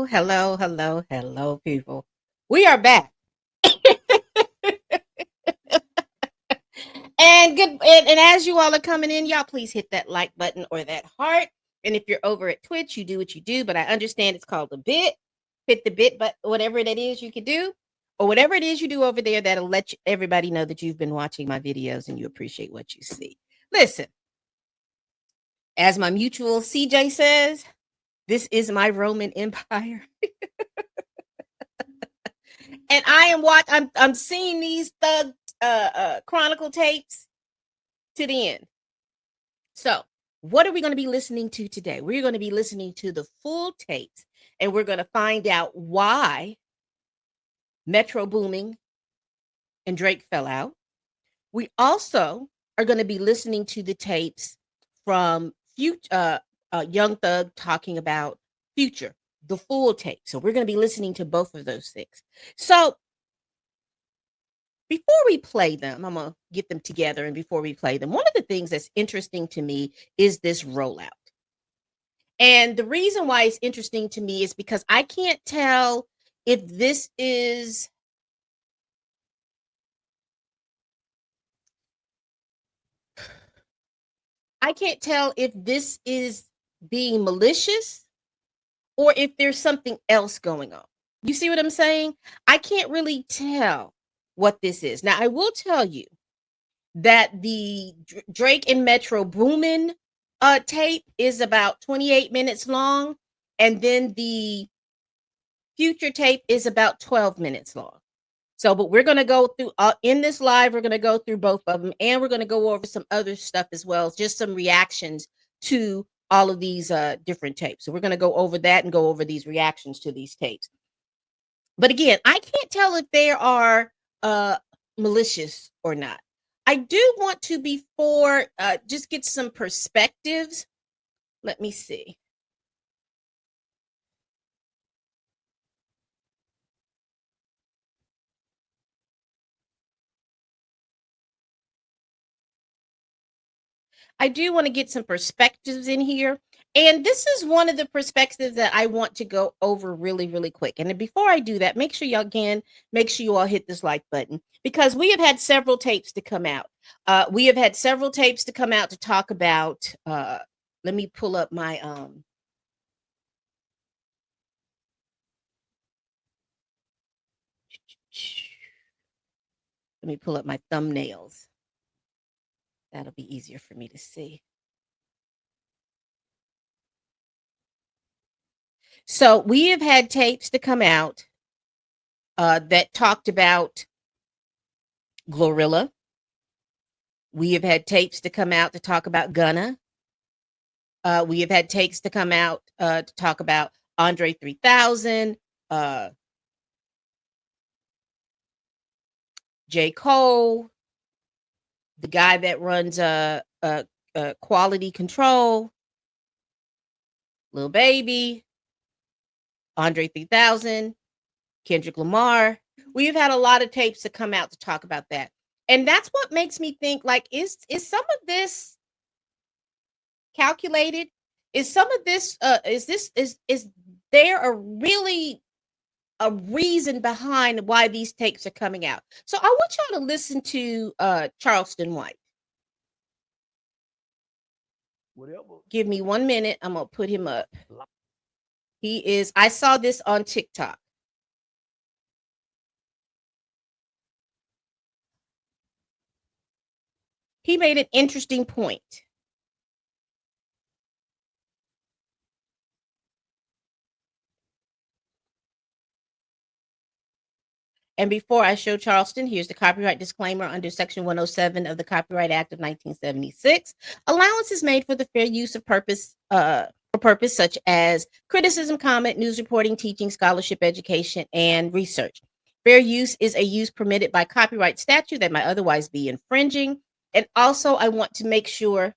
hello, people. We are back. And as you all are coming in, y'all please hit that like button or that heart. And if you're over at Twitch, you do what you do, but I understand it's called a bit. Hit the bit, but whatever that is you can do, or whatever it is you do over there, that'll let everybody know that you've been watching my videos and you appreciate what you see. Listen, as my mutual CJ says, this is my Roman Empire. And I'm seeing these thug chronicle tapes to the end. So what are we going to be listening to today? We're going to be listening to the full tapes, and we're going to find out why Metro Booming and Drake fell out. We also are going to be listening to the tapes from Young Thug talking about Future, the full tape. So we're going to be listening to both of those things. So before we play them, I'm going to get them together. And before we play them, one of the things that's interesting to me is this rollout. And the reason why it's interesting to me is because I can't tell if this is being malicious or if there's something else going on. You see what I'm saying? I can't really tell what this is. Now, I will tell you that the Drake and Metro Boomin tape is about 28 minutes long, and then the Future tape is about 12 minutes long. So, but we're going to go through in this live, we're going to go through both of them, and we're going to go over some other stuff as well, just some reactions to all of these different tapes. So we're going to go over that and go over these reactions to these tapes. But again, I can't tell if they are malicious or not. I do want to, before just get some perspectives. Let me see. I do want to get some perspectives in here. And this is one of the perspectives that I want to go over really, really quick. And before I do that, make sure you all hit this like button, because we have had several tapes to come out. We have had several tapes to come out to talk about. Let me pull up my let me pull up my thumbnails. That'll be easier for me to see. So we have had tapes to come out that talked about Glorilla. We have had tapes to come out to talk about Gunna. We have had tapes to come out to talk about Andre 3000, J. Cole, the guy that runs quality control, Lil Baby, Andre 3000, Kendrick Lamar. We've had a lot of tapes to come out to talk about that. And that's what makes me think, like, is some of this calculated? Is some of this is there a reason behind why these tapes are coming out? So I want y'all to listen to Charleston White. Whatever. Give me 1 minute. I'm gonna put him up. I saw this on TikTok. He made an interesting point. And before I show Charleston, here's the copyright disclaimer under Section 107 of the Copyright Act of 1976. Allowance is made for the fair use of purpose for purpose such as criticism, comment, news reporting, teaching, scholarship, education, and research. Fair use is a use permitted by copyright statute that might otherwise be infringing. And also, I want to make sure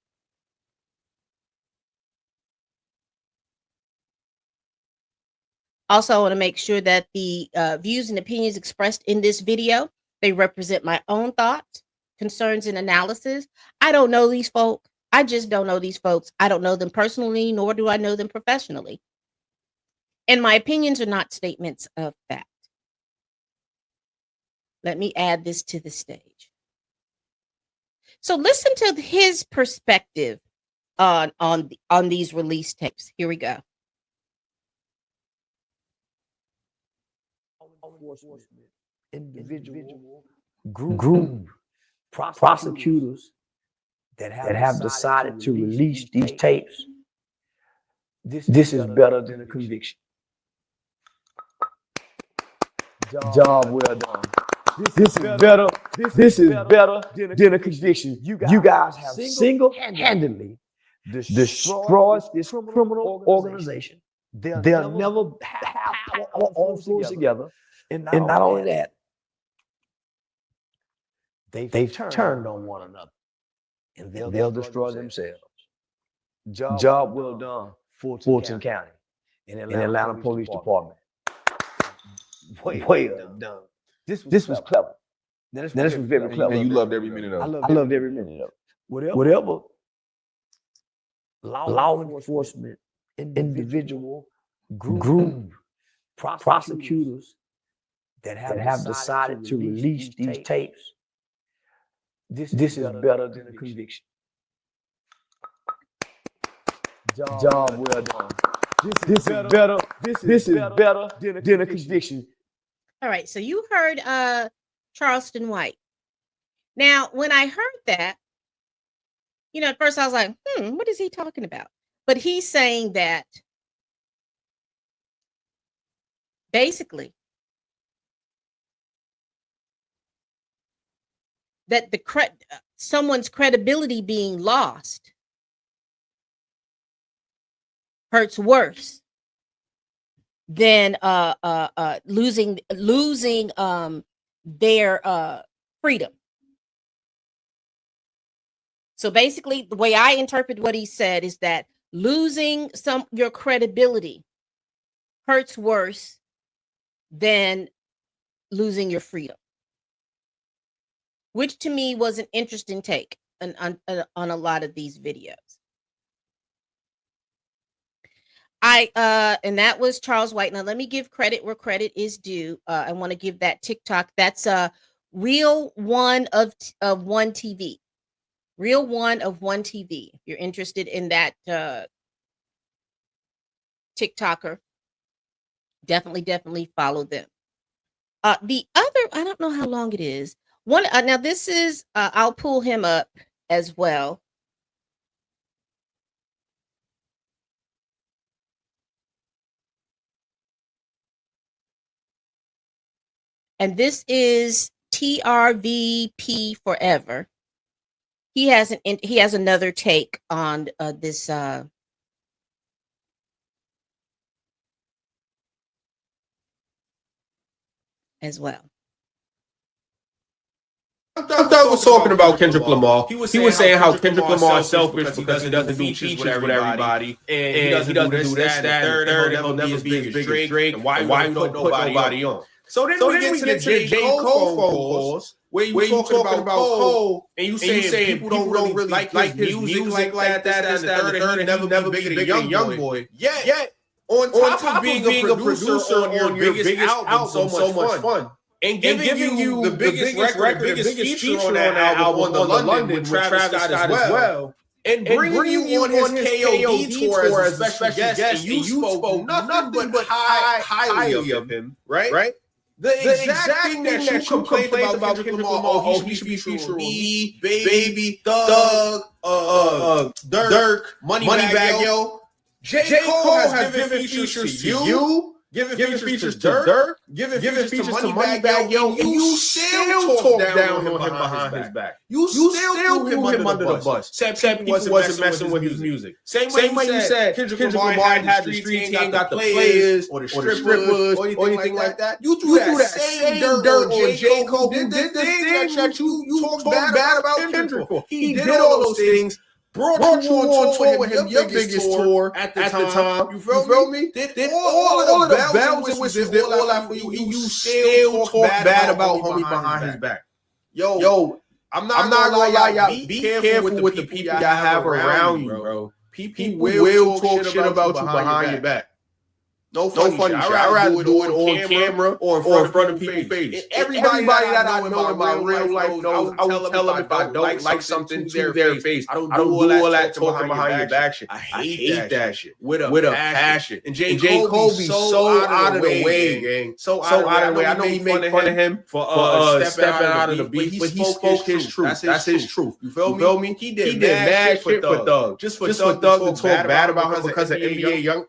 Also, I want to make sure that the views and opinions expressed in this video, they represent my own thoughts, concerns, and analysis. I don't know these folks. I just don't know these folks. I don't know them personally, nor do I know them professionally. And my opinions are not statements of fact. Let me add this to the stage. So listen to his perspective on these release tapes. Here we go. Individual group prosecutors that have decided to release these tapes. This is better than a conviction. Job well done. This is better. This is better than a conviction. You guys have single-handedly destroyed this criminal organization. They'll never have all flows together. And not only that, they've turned on one another, and they'll destroy themselves. Job well done, Fulton County, and Atlanta Police Department. Well done. This was clever. This was very clever. And you loved every minute of it. I loved every minute of it. Whatever law enforcement, individual group prosecutors that have decided to release these tapes. This is better than a conviction. Job well done. This is better. This is better than a conviction. All right, so you heard Charleston White. Now, when I heard that, at first I was like, what is he talking about? But he's saying that basically that someone's credibility being lost hurts worse than losing their freedom. So basically, the way I interpret what he said is that losing your credibility hurts worse than losing your freedom, which to me was an interesting take on a lot of these videos. And that was Charles White. Now let me give credit where credit is due. I want to give that TikTok. That's Real One of One TV. Real One of One TV. If you're interested in that TikToker, definitely follow them. The other, I don't know how long it is. One now this is I'll pull him up as well. And this is TRVP Forever. He has another take on this as well. I thought was talking about Kendrick Lamar. He was saying how Kendrick Lamar is selfish because he doesn't do features with everybody, and he doesn't do this, that, and third. He'll never be as big as Drake. And why put nobody on? So then we get into the J. Cole phone calls where you talking about Cole, and you saying people don't really like his music like that, and the third, and never be bigger than Youngboy. Yet on top of being a producer on your biggest album, so much fun. And giving you the biggest record, the biggest feature on that album, on the London with Travis Scott as well. And bringing you on his KOD tour as a special guest, and you spoke nothing but highly of him, right? The exact thing that you complained about Kendrick Lamar, he should be featured on me, Baby, Thug, Dirk, Moneybagg Yo. J. Cole has given features to you. Giving features to Dirk, giving features to Moneybagg Yo, and you still talk down on him behind his back. You still threw him under the bus. Said people wasn't messing with his music. Same way you said Kendrick Lamar had the street team, got the players, or the strippers, or anything like that. You threw that same dirt on J. Cole, who did the thing that you talked bad about Kendrick for. He did all those things. Brought you on tour with him, your biggest tour at the time. You feel me? Did all of the bells and whistles, did all that for you. You still talk bad about homie behind his back. Yo, I'm not gonna lie, y'all. Be careful with the people y'all have around you, bro. People will talk shit about you behind your back. No funny shit. I'd rather do it on camera or in front of people's face. Everybody that I know in my real life knows I will tell them if I don't like something to their face. I don't do all that talking behind your back shit. I hate that shit with a passion. And J. Cole be so out of the way, gang. So out of the way. I know we make fun of him for stepping out of the beef, but he spoke his truth. That's his truth. You feel me? He did mad shit for Thug. Just for Thug to talk bad about him because of NBA Young.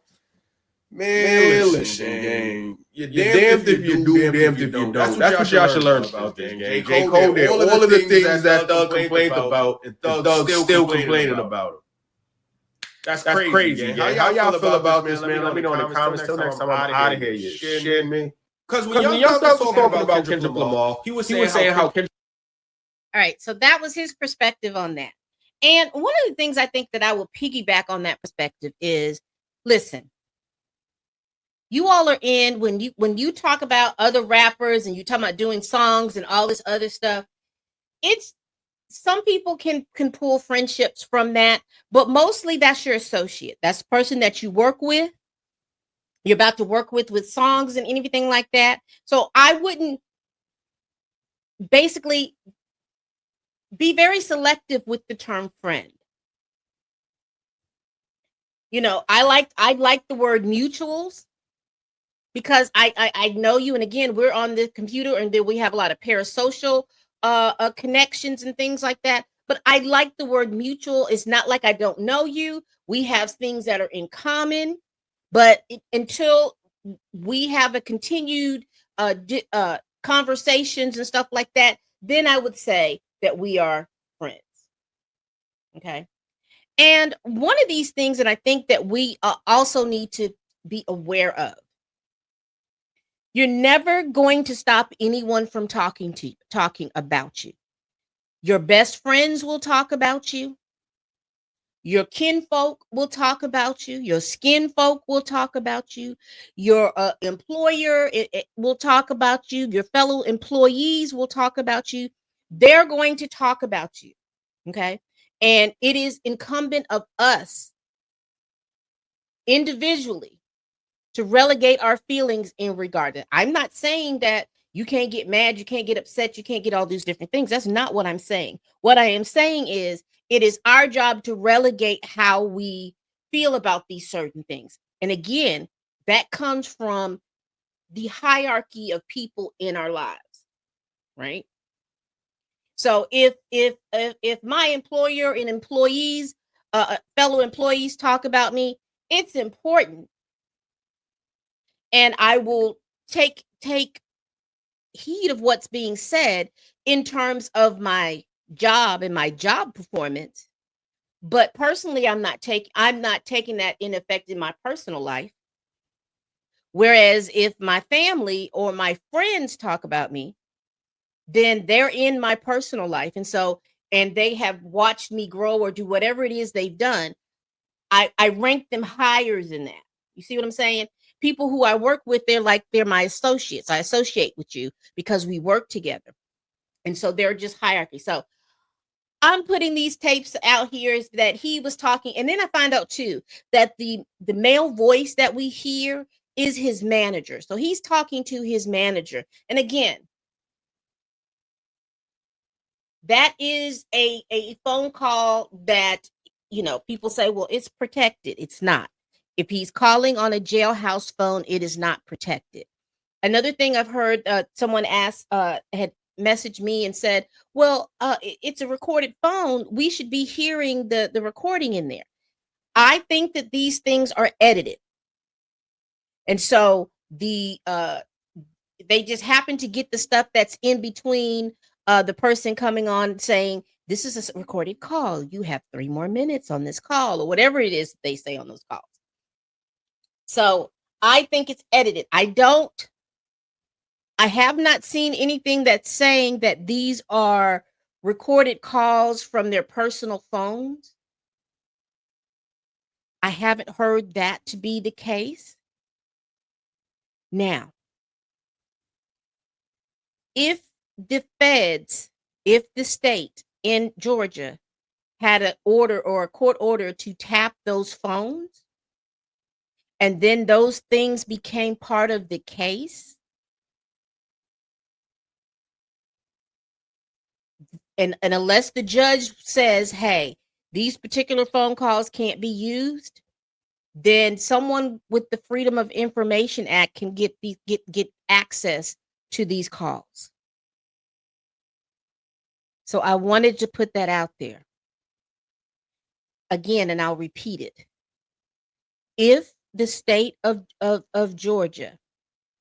Man, listen, gang. You're damned if you do, damned if you don't. That's what y'all should learn about this, gang. J. Cole did all of the things that Thug complained about, and Thug still complaining about it. That's crazy, gang. How y'all feel about this, man? Let me know in the comments. Till next time, I'm out of here. You shitting me? Because when Young Thug was talking about Kendrick Lamar, he was saying how Kendrick. All right, so that was his perspective on that. And one of the things I think that I will piggyback on that perspective is, listen, you all are in when you talk about other rappers and you talk about doing songs and all this other stuff. It's some people can pull friendships from that, but mostly that's your associate. That's the person that you work with. You're about to work with songs and anything like that. So I wouldn't basically be very selective with the term friend. You know, I like the word mutuals, because I know you, and again, we're on the computer, and then we have a lot of parasocial connections and things like that. But I like the word mutual. It's not like I don't know you. We have things that are in common, but until we have a continued conversations and stuff like that, then I would say that we are friends. Okay. And one of these things that I think that we also need to be aware of, you're never going to stop anyone from talking about you. Your best friends will talk about you. Your kinfolk will talk about you. Your skin folk will talk about you. Your employer will talk about you. Your fellow employees will talk about you. They're going to talk about you. Okay. And it is incumbent of us individually to relegate our feelings in regard to it. I'm not saying that you can't get mad, you can't get upset, you can't get all these different things. That's not what I'm saying. What I am saying is it is our job to relegate how we feel about these certain things. And again, that comes from the hierarchy of people in our lives, right? So if my employer and employees, fellow employees talk about me, it's important, and I will take heed of what's being said in terms of my job and my job performance. But personally, I'm not taking that in effect in my personal life. Whereas if my family or my friends talk about me, then they're in my personal life. And they have watched me grow or do whatever it is they've done. I rank them higher than that. You see what I'm saying? People who I work with, they're my associates. I associate with you because we work together. And so they're just hierarchy. So I'm putting these tapes out here is that he was talking. And then I find out too that the male voice that we hear is his manager. So he's talking to his manager. And again, that is a phone call that, people say, well, it's protected. It's not. If he's calling on a jailhouse phone, it is not protected. Another thing I've heard, someone had messaged me and said, well, it's a recorded phone. We should be hearing the recording in there. I think that these things are edited. And so they just happen to get the stuff that's in between the person coming on saying, this is a recorded call. You have 3 more minutes on this call, or whatever it is they say on those calls. So I think it's edited. I have not seen anything that's saying that these are recorded calls from their personal phones. I haven't heard that to be the case. Now, if the state in Georgia had an order or a court order to tap those phones, and then those things became part of the case, and unless the judge says, hey, these particular phone calls can't be used, then someone with the Freedom of Information Act can get access to these calls. So I wanted to put that out there again, and I'll repeat it. If the state of Georgia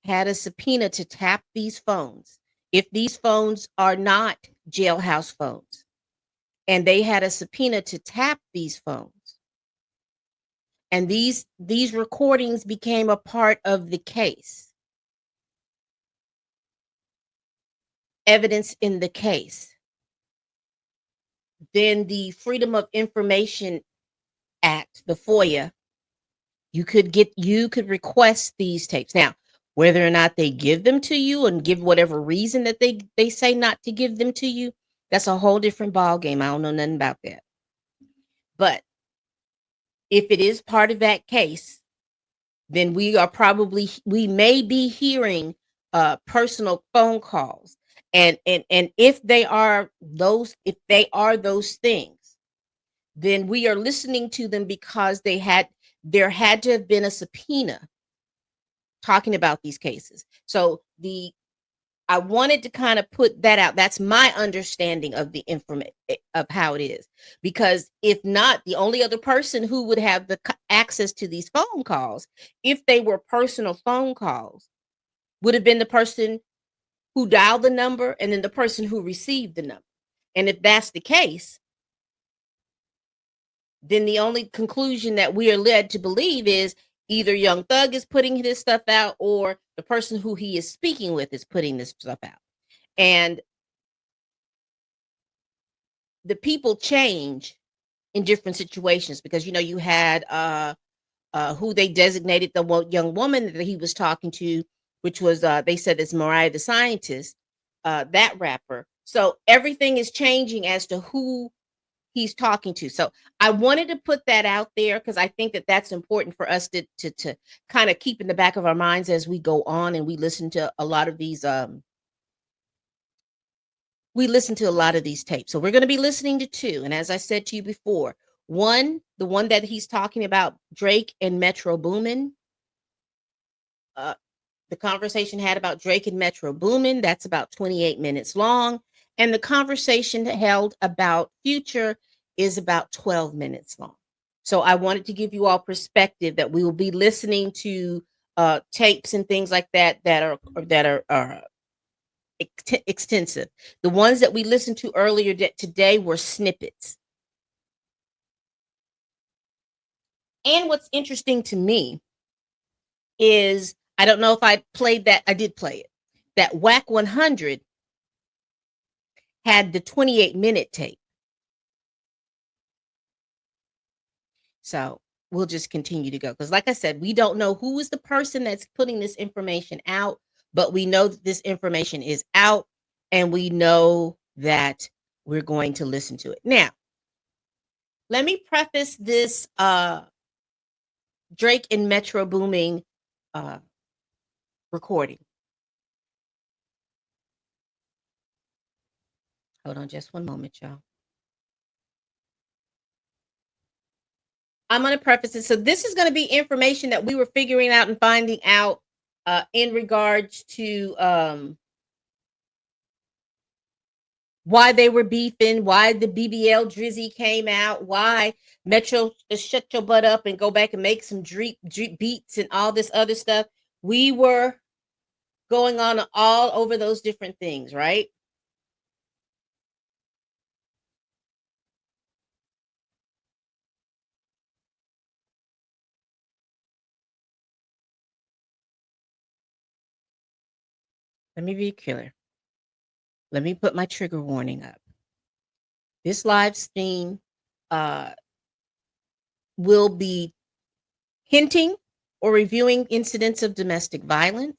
had a subpoena to tap these phones, if these phones are not jailhouse phones, and they had a subpoena to tap these phones, and these recordings became a part of the case, evidence in the case, then the Freedom of Information Act, the FOIA, you could request these tapes. Now, whether or not they give them to you and give whatever reason that they say not to give them to you, that's a whole different ball game. I don't know nothing about that. But if it is part of that case, then we may be hearing personal phone calls. And if they are those things, then we are listening to them because there had to have been a subpoena talking about these cases. So I wanted to kind of put that out. That's my understanding of the information of how it is. Because if not, the only other person who would have the access to these phone calls, if they were personal phone calls, would have been the person who dialed the number and then the person who received the number. And if that's the case, then the only conclusion that we are led to believe is either Young Thug is putting this stuff out or the person who he is speaking with is putting this stuff out. And the people change in different situations because, you had who they designated the young woman that he was talking to, which was, they said it's Mariah the Scientist, that rapper. So everything is changing as to who he's talking to. So I wanted to put that out there because I think that that's important for us to kind of keep in the back of our minds as we go on and we listen to a lot of these tapes. So we're going to be listening to two. And as I said to you before, the one that he's talking about, Drake and Metro Boomin, the conversation had about Drake and Metro Boomin, that's about 28 minutes long. And the conversation held about Future is about 12 minutes long. So I wanted to give you all perspective that we will be listening to tapes and things like that are extensive. The ones that we listened to earlier today were snippets. And what's interesting to me is, I don't know if I played that. I did play it. That WAC 100 had the 28-minute tape. So we'll just continue to go. Because like I said, we don't know who is the person that's putting this information out, but we know that this information is out and we know that we're going to listen to it. Now, let me preface this Drake and Metro Boomin recording. Hold on just one moment, y'all. I'm going to preface it. So this is going to be information that we were figuring out and finding out in regards to why they were beefing, why the BBL Drizzy came out, why Metro shut your butt up and go back and make some Drake beats and all this other stuff. We were going on all over those different things, right? Let me be clear. Let me put my trigger warning up. This live stream will be hinting or reviewing incidents of domestic violence.